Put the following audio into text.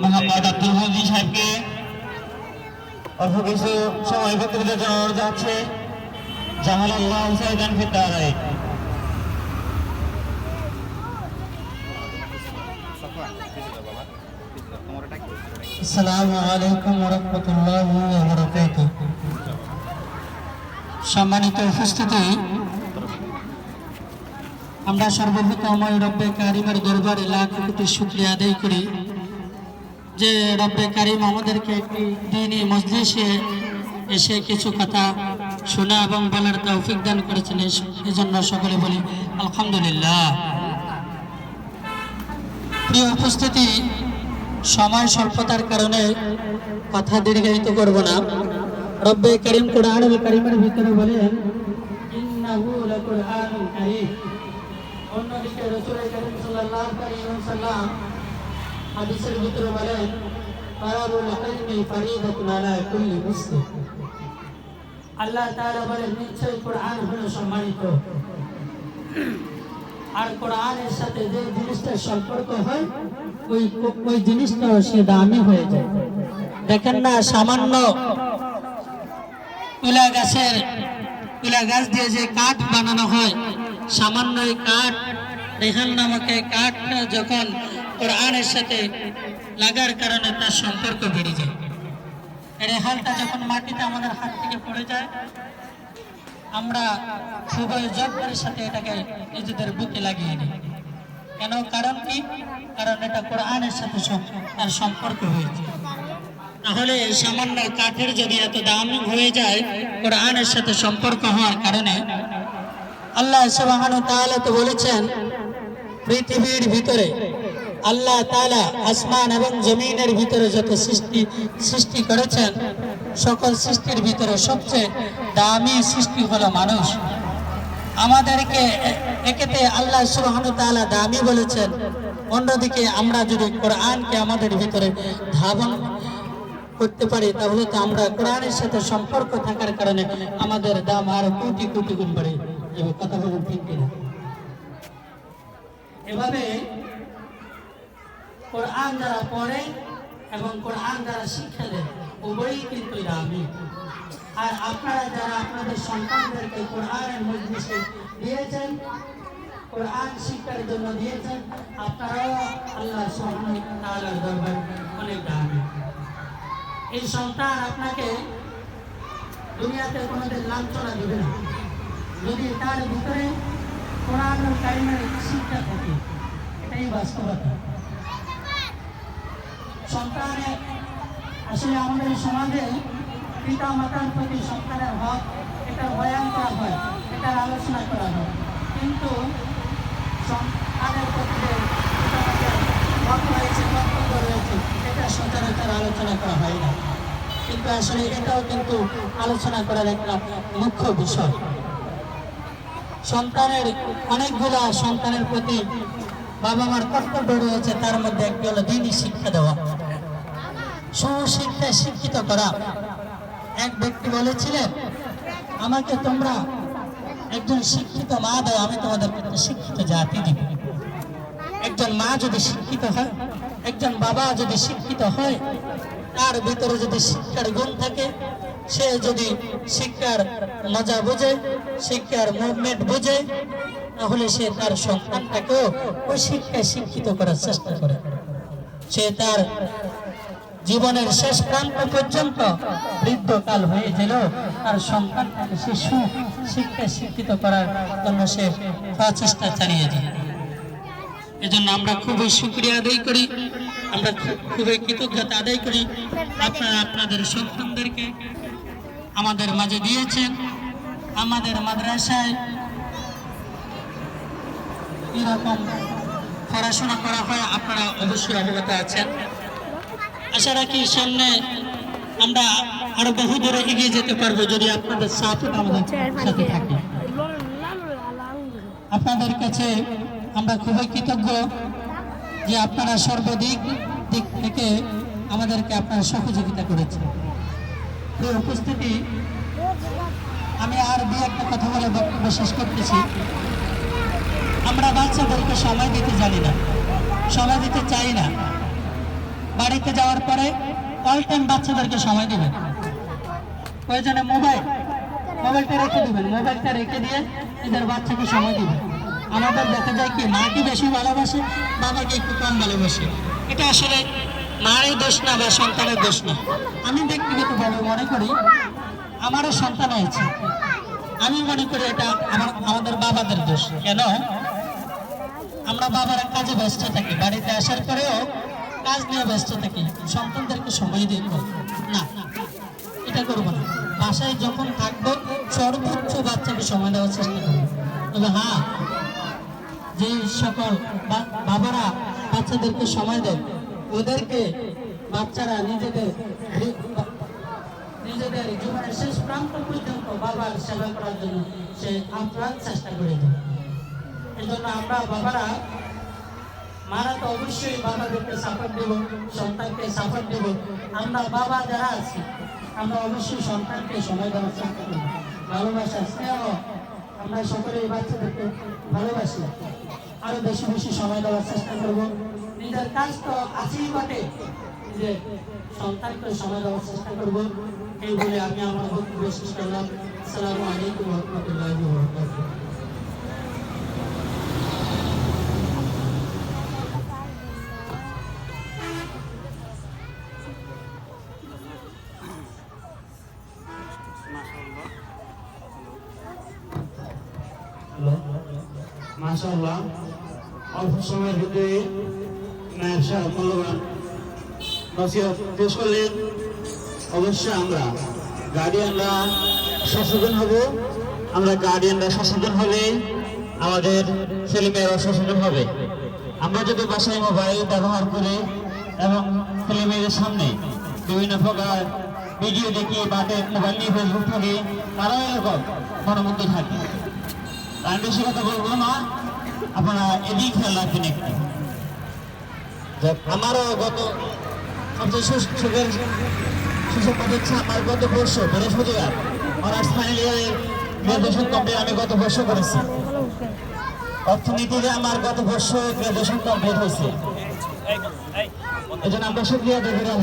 মোহাম্মদ আব্দুল মজিদ সাহেবকে অল্প কিছু সময় বক্তৃতা জানানো যাচ্ছে। জাহানাল্লাহ সাইদান ফিদ্দারাই। আসসালামু আলাইকুম ওয়া রাহমাতুল্লাহি ওয়া বারাকাতুহু। সম্মানিত উপস্থিতি, আমরা সর্বপ্রথম রব্বে কারিমের দরবারে লাখ কোটি শুকরিয়া আদায় করি যে রব্বে কারিম আমাদেরকে একটি দ্বীনি মজলিসে এসে কিছু কথা শোনা এবং বলার তৌফিক দান করেছেন। এই জন্য সকলে বলি আলহামদুলিল্লাহ। প্রিয় উপস্থিতি, সময় স্বল্পতার কারণে কথা দীর্ঘায়িত করব না। রব্বে কারিম কুরআনুল কারীমের ভিতরে বলেন ইন্নাহু লাকুরআনুল কারীম। অন্যদিকে রাসূল কারীম সাল্লাল্লাহু আলাইহি ওয়াসাল্লাম হাদিসের ভিতরে বলেন তালাবুল ইলমি ফরিদাতুন আলা কুল্লি মুসলিম। আল্লাহ তাআলা বলেন নিশ্চয়ই কুরআন হলো সম্মানিত, আর কোরআনের সাথে যে জিনিসটার সম্পর্ক হয় ওই জিনিসটাও সে দামি হয়ে যায়। দেখেন না, সামান্য তুলা গাছ দিয়ে যে কাঠ বানানো হয়, সামান্য এই কাঠ, রেহান নামক এই কাঠটা যখন কোরআনের সাথে লাগার কারণে তার সম্পর্ক বেড়ে যায়। রেহানটা যখন মাটিতে আমাদের হাত থেকে পড়ে যায়, আমরা খুবই যত্নের সাথে এটাকে নিজেদের বুকে লাগিয়ে নিই। কেন? কারণ কি? কারণ এটা কোরআনের সাথে তার সম্পর্ক হয়েছে। তাহলে সামান্য কাঠের যদি এত দাম হয়ে যায় কোরআনের সাথে সম্পর্ক হওয়ার কারণে, আল্লাহ সুবহানাহু ওয়া তাআলা তো বলেছেন পৃথিবীর ভিতরে আল্লাহ তাআলা আসমান এবং জমিনের ভিতরে যত সৃষ্টি করেছেন, সকল সৃষ্টির ভিতরে সবচেয়ে দামি সৃষ্টি হলো মানুষ। আমাদেরকে একেতে আল্লাহ সুবহানাহু ওয়া তাআলা দামি বলেছেন, অন্যদিকে আমরা যদি কোরআনকে আমাদের ভিতরে ধারণ করতে পারি তাহলে তো আমরা কোরআনের সাথে সম্পর্ক থাকার কারণে আমাদের দাম আরো কোটি কোটি গুণ বাড়ে যাবে। কথা বলুন ঠিক কিনা? এভাবে কোরআন যারা পড়ে এবং কোরআন যারা শিক্ষা দেয় উভয়ই কিন্তু দামি। আর আপনারা যারা আপনাদের সন্তানদেরকে কোরআনের মজলিসে দিয়েছেন, কোরআন শিক্ষার জন্য দিয়েছেন, আপনারাও আল্লাহ সুবহানাহু ওয়া তাআলার দরবারে অনেক দামি। এই সন্তান আপনাকে দুনিয়াতে কোনোদিন লাঞ্ছনা দেবে না যদি তার ভিতরে কোরআনুল কারীমের শিক্ষা থাকে। এটাই বাস্তবতা। সন্তানের আসলে আমাদের সমাজে পিতা মাতার প্রতি সন্তানের হক এটা বয়ান করা হয়, এটার আলোচনা করা হয়, কিন্তু সন্তানের প্রতি যে পিতা মাতার হক রয়েছে, কর্তব্য রয়েছে, এটা সচরাচর আলোচনা করা হয় না। কিন্তু আসলে এটাও কিন্তু আলোচনা করার একটা মুখ্য বিষয়। সন্তানের অনেকগুলা সন্তানের প্রতি বাবা মার কর্তব্য রয়েছে, তার মধ্যে একটি হলো দ্বীনি শিক্ষা দেওয়া, সুশিক্ষায় শিক্ষিত করা। এক ব্যক্তি বলেছিলেন, আমাকে তোমরা একজন শিক্ষিত মা দাও, আমি তোমাদেরকে একটা শিক্ষিত জাতি দিব। একজন মা যদি শিক্ষিত হয়, একজন বাবা যদি শিক্ষিত হয়, তার ভিতরে যদি শিক্ষার গুণ থাকে, সে যদি শিক্ষার মজা বোঝে, শিক্ষার মুভমেন্ট বোঝে, তাহলে সে তার সন্তানটাকেও ওই শিক্ষায় শিক্ষিত করার চেষ্টা করে। সে তার জীবনের শেষ প্রান্ত পর্যন্ত বৃদ্ধকাল হয়ে গেল তার সন্তানটাকে সে শিক্ষায় শিক্ষিত করার জন্য সে প্রচেষ্টা চালিয়ে যায়। এজন্য আমরা খুবই শুকরিয়া আদায় করি, আমরা খুবই কৃতজ্ঞতা আদায় করি। আপনারা আপনাদের সন্তানদেরকে আমাদের মাঝে দিয়েছেন। আমাদের মাদ্রাসায় এরকম পড়াশোনা করা হয়, আপনারা অবশ্যই অবগত আছেন। আশা রাখি সামনে আমরা আরো বহু দূরে এগিয়ে যেতে পারবো যদি আপনাদের সাথে আমাদের সাথে থাকে। আপনাদের কাছে আমরা খুবই কৃতজ্ঞ যে আপনারা সর্বদিক থেকে আমাদেরকে আপনারা সহযোগিতা করেছেন। প্রিয় উপস্থিতি, আমি আর দু একটা কথা বলে বক্তব্য শেষ করতেছি। আমরা বাচ্চাদেরকে সময় দিতে জানি না, সময় দিতে চাই না। বাড়িতে যাওয়ার পরে অল টাইম বাচ্চাদেরকে সময় দিবেন। প্রয়োজনে মোবাইলটা রেখে দিবেন, মোবাইলটা রেখে দিয়ে এদের বাচ্চাকে সময় দিবেন। আমাদের দেখা যায় কি মাকে বেশি ভালোবাসে, বাবাকে একটু কম ভালোবাসে। এটা আসলে মায়ের দোষ না বা সন্তানের দোষ না। আমি ব্যক্তিগতভাবে মনে করি আমারও সন্তান হয়েছে, আমি মনে করি এটা আমাদের বাবাদের দোষ। কেন? আমরা বাবারা কাজে ব্যস্ত থাকি, বাড়িতে আসার পরেও কাজ নিয়ে ব্যস্ত থাকি, সন্তানদেরকে সময় দিয়ে না, এটা করবো না। বাসায় যখন থাকবো সর্বোচ্চ বাচ্চাকে সময় দেওয়ার চেষ্টা করবো। তবে হ্যাঁ, যে সকল বাবারা বাচ্চাদেরকে সময় দেয় ওদেরকে বাচ্চারা নিজেদের জীবনের শেষ প্রান্ত পর্যন্ত বাবার সেবা করার জন্য সে আপ্রাণ চেষ্টা করে যায়। এই জন্য আমরা বাবারা মারা তো অবশ্যই বাবাদেরকে সাপোর্ট দেব, সন্তানকে সাপোর্ট দেব। আমরা বাবা যারা আছি আমরা অবশ্যই সন্তানকে সময় দেওয়ার চেষ্টা করব, ভালোবাসা স্নেহ আমরা সকলেই বাচ্চাদেরকে ভালোবাসি, আরো বেশি বেশি সময় দেওয়ার চেষ্টা করব। নিজের কাজ তো আছেই বটে, যে সন্তানকে সময় দেওয়ার চেষ্টা করব। এই বলে আমি আমার বক্তব্য শেষ করলাম। আসসালামু আলাইকুম ওয়া রাহমাতুল্লাহি ওয়া বারাকাতুহু। মাশাআল্লাহ, অল্প সময়ের ভিতরে নায়েব সাহেব মূল্যবান নসিহত পেশ করলেন। অবশ্যই আমরা গার্ডিয়ানরা সচেতন হব। আমরা গার্ডিয়ানরা সচেতন হলে আমাদের ছেলেমেয়েরা সচেতন হবে। আমরা যদি বাসায় মোবাইল ব্যবহার করে এবং ছেলেমেয়েদের সামনে বিভিন্ন প্রকার ভিডিও দেখি বা মোবাইল নিয়ে ফেসবুক থাকে, তারাও এরকম মনোমুগ্ধ থাকে। আমি বেশি কথা বলবো না, আপনারা এদিকে খেয়াল রাখবেন একটু। আমারও গত সবচেয়ে সুযোগ হচ্ছে আমার গত বর্ষ বৃহস্পতিবার অনার্স ফাইনাল ইয়ারের গ্রাজুয়েশন কমপ্লিট আমি গত বর্ষ করেছি। অর্থনীতিতে আমার গত বর্ষ গ্রাজুয়েশন কমপ্লিট হয়েছে। এই জন্য আমরা শুক্রিয়া দেবেন।